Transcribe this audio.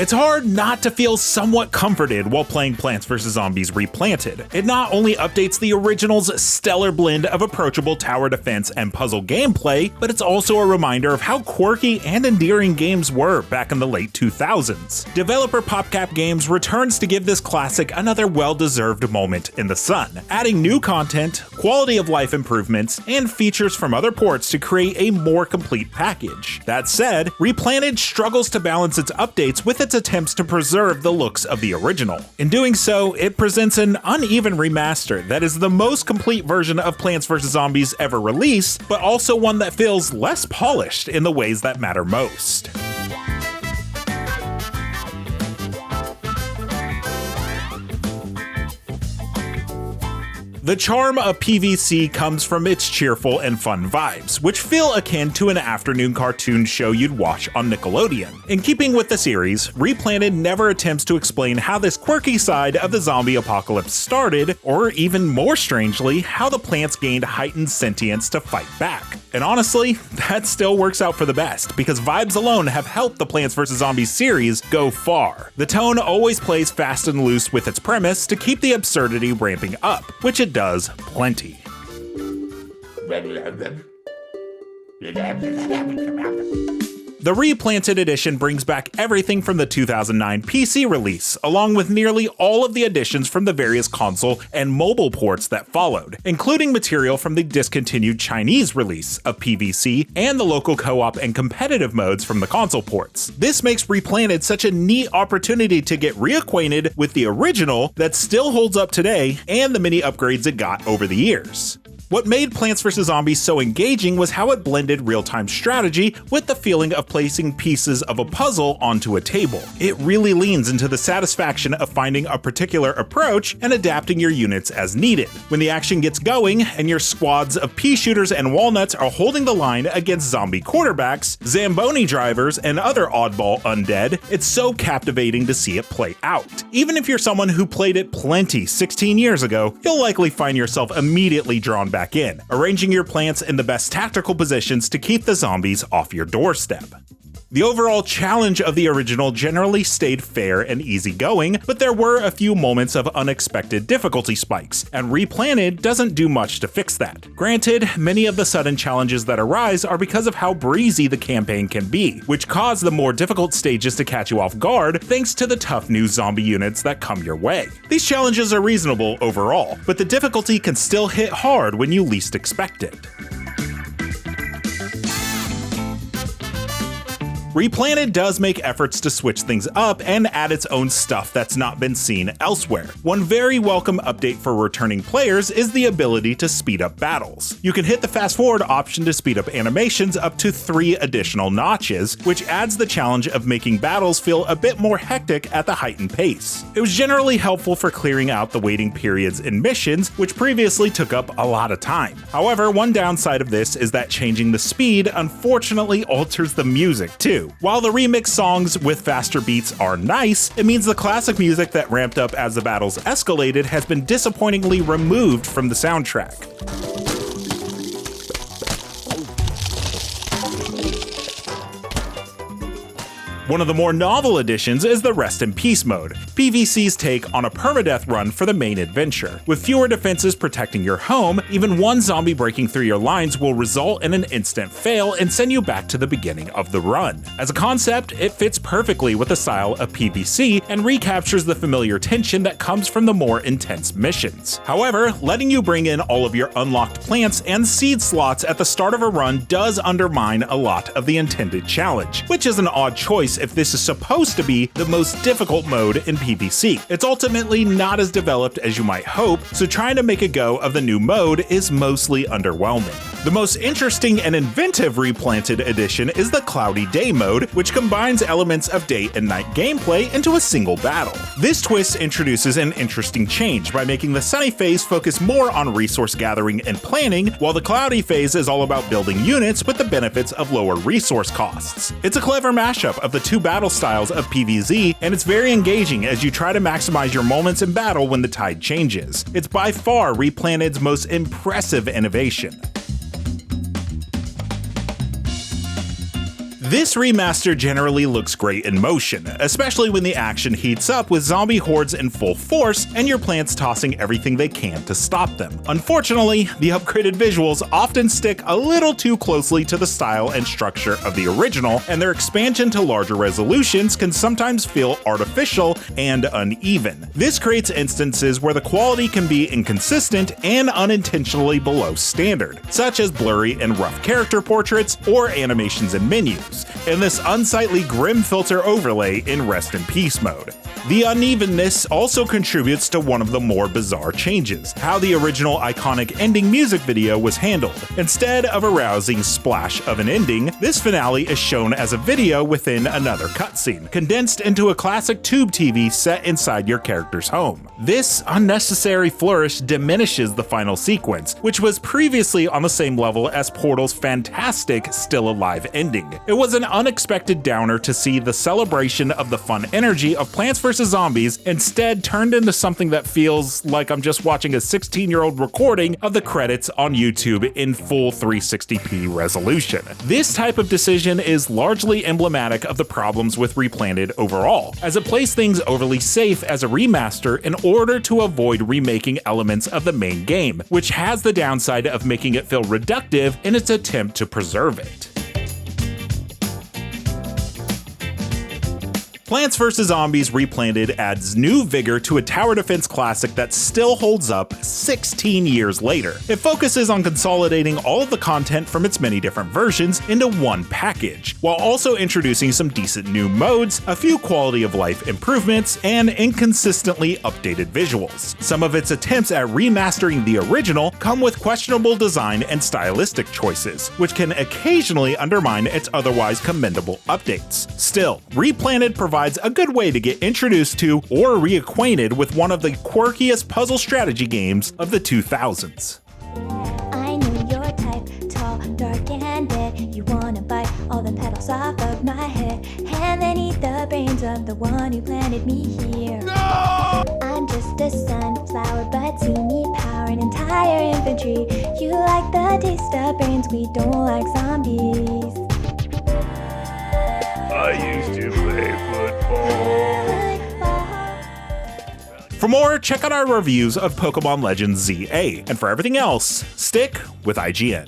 It's hard not to feel somewhat comforted while playing Plants vs. Zombies Replanted. It not only updates the original's stellar blend of approachable tower defense and puzzle gameplay, but it's also a reminder of how quirky and endearing games were back in the late 2000s. Developer PopCap Games returns to give this classic another well-deserved moment in the sun, adding new content, quality of life improvements, and features from other ports to create a more complete package. That said, Replanted struggles to balance its updates with its attempts to preserve the looks of the original. In doing so, it presents an uneven remaster that is the most complete version of Plants vs. Zombies ever released, but also one that feels less polished in the ways that matter most. The charm of PVC comes from its cheerful and fun vibes, which feel akin to an afternoon cartoon show you'd watch on Nickelodeon. In keeping with the series, Replanted never attempts to explain how this quirky side of the zombie apocalypse started, or even more strangely, how the plants gained heightened sentience to fight back. And honestly, that still works out for the best, because vibes alone have helped the Plants vs. Zombies series go far. The tone always plays fast and loose with its premise to keep the absurdity ramping up, which it does plenty. The Replanted edition brings back everything from the 2009 PC release, along with nearly all of the additions from the various console and mobile ports that followed, including material from the discontinued Chinese release of PVC and the local co-op and competitive modes from the console ports. This makes Replanted such a neat opportunity to get reacquainted with the original that still holds up today and the many upgrades it got over the years. What made Plants vs. Zombies so engaging was how it blended real-time strategy with the feeling of placing pieces of a puzzle onto a table. It really leans into the satisfaction of finding a particular approach and adapting your units as needed. When the action gets going and your squads of pea shooters and walnuts are holding the line against zombie quarterbacks, Zamboni drivers, and other oddball undead, it's so captivating to see it play out. Even if you're someone who played it plenty 16 years ago, you'll likely find yourself immediately drawn back in, arranging your plants in the best tactical positions to keep the zombies off your doorstep. The overall challenge of the original generally stayed fair and easygoing, but there were a few moments of unexpected difficulty spikes, and Replanted doesn't do much to fix that. Granted, many of the sudden challenges that arise are because of how breezy the campaign can be, which cause the more difficult stages to catch you off guard thanks to the tough new zombie units that come your way. These challenges are reasonable overall, but the difficulty can still hit hard when you least expect it. Replanted does make efforts to switch things up and add its own stuff that's not been seen elsewhere. One very welcome update for returning players is the ability to speed up battles. You can hit the fast forward option to speed up animations up to 3 additional notches, which adds the challenge of making battles feel a bit more hectic at the heightened pace. It was generally helpful for clearing out the waiting periods in missions, which previously took up a lot of time. However, one downside of this is that changing the speed unfortunately alters the music too. While the remix songs with faster beats are nice, it means the classic music that ramped up as the battles escalated has been disappointingly removed from the soundtrack. One of the more novel additions is the Rest in Peace mode, PVC's take on a permadeath run for the main adventure. With fewer defenses protecting your home, even one zombie breaking through your lines will result in an instant fail and send you back to the beginning of the run. As a concept, it fits perfectly with the style of PVC and recaptures the familiar tension that comes from the more intense missions. However, letting you bring in all of your unlocked plants and seed slots at the start of a run does undermine a lot of the intended challenge, which is an odd choice if this is supposed to be the most difficult mode in PvC. It's ultimately not as developed as you might hope, so trying to make a go of the new mode is mostly underwhelming. The most interesting and inventive Replanted edition is the Cloudy Day mode, which combines elements of day and night gameplay into a single battle. This twist introduces an interesting change by making the sunny phase focus more on resource gathering and planning, while the cloudy phase is all about building units with the benefits of lower resource costs. It's a clever mashup of the two battle styles of PvZ, and it's very engaging as you try to maximize your moments in battle when the tide changes. It's by far Replanted's most impressive innovation. This remaster generally looks great in motion, especially when the action heats up with zombie hordes in full force and your plants tossing everything they can to stop them. Unfortunately, the upgraded visuals often stick a little too closely to the style and structure of the original, and their expansion to larger resolutions can sometimes feel artificial and uneven. This creates instances where the quality can be inconsistent and unintentionally below standard, such as blurry and rough character portraits or animations and menus, and this unsightly grim filter overlay in Rest in Peace mode. The unevenness also contributes to one of the more bizarre changes: how the original iconic ending music video was handled. Instead of a rousing splash of an ending, this finale is shown as a video within another cutscene, condensed into a classic tube TV set inside your character's home. This unnecessary flourish diminishes the final sequence, which was previously on the same level as Portal's fantastic Still Alive ending. It was an unexpected downer to see the celebration of the fun energy of Plants vs. Zombies instead turned into something that feels like I'm just watching a 16-year-old recording of the credits on YouTube in full 360p resolution. This type of decision is largely emblematic of the problems with Replanted overall, as it plays things overly safe as a remaster in order to avoid remaking elements of the main game, which has the downside of making it feel reductive in its attempt to preserve it. Plants vs. Zombies Replanted adds new vigor to a tower defense classic that still holds up 16 years later. It focuses on consolidating all of the content from its many different versions into one package, while also introducing some decent new modes, a few quality of life improvements, and inconsistently updated visuals. Some of its attempts at remastering the original come with questionable design and stylistic choices, which can occasionally undermine its otherwise commendable updates. Still, Replanted provides a good way to get introduced to or reacquainted with one of the quirkiest puzzle strategy games of the 2000s. I know your type, tall, dark, and dead. You wanna bite all the petals off of my head and then eat the brains of the one who planted me here. No! I'm just a sunflower, but see me power an entire infantry. You like the taste of brains, we don't like zombies. I used to play football. For more, check out our reviews of Pokemon Legends ZA, and for everything else, stick with IGN.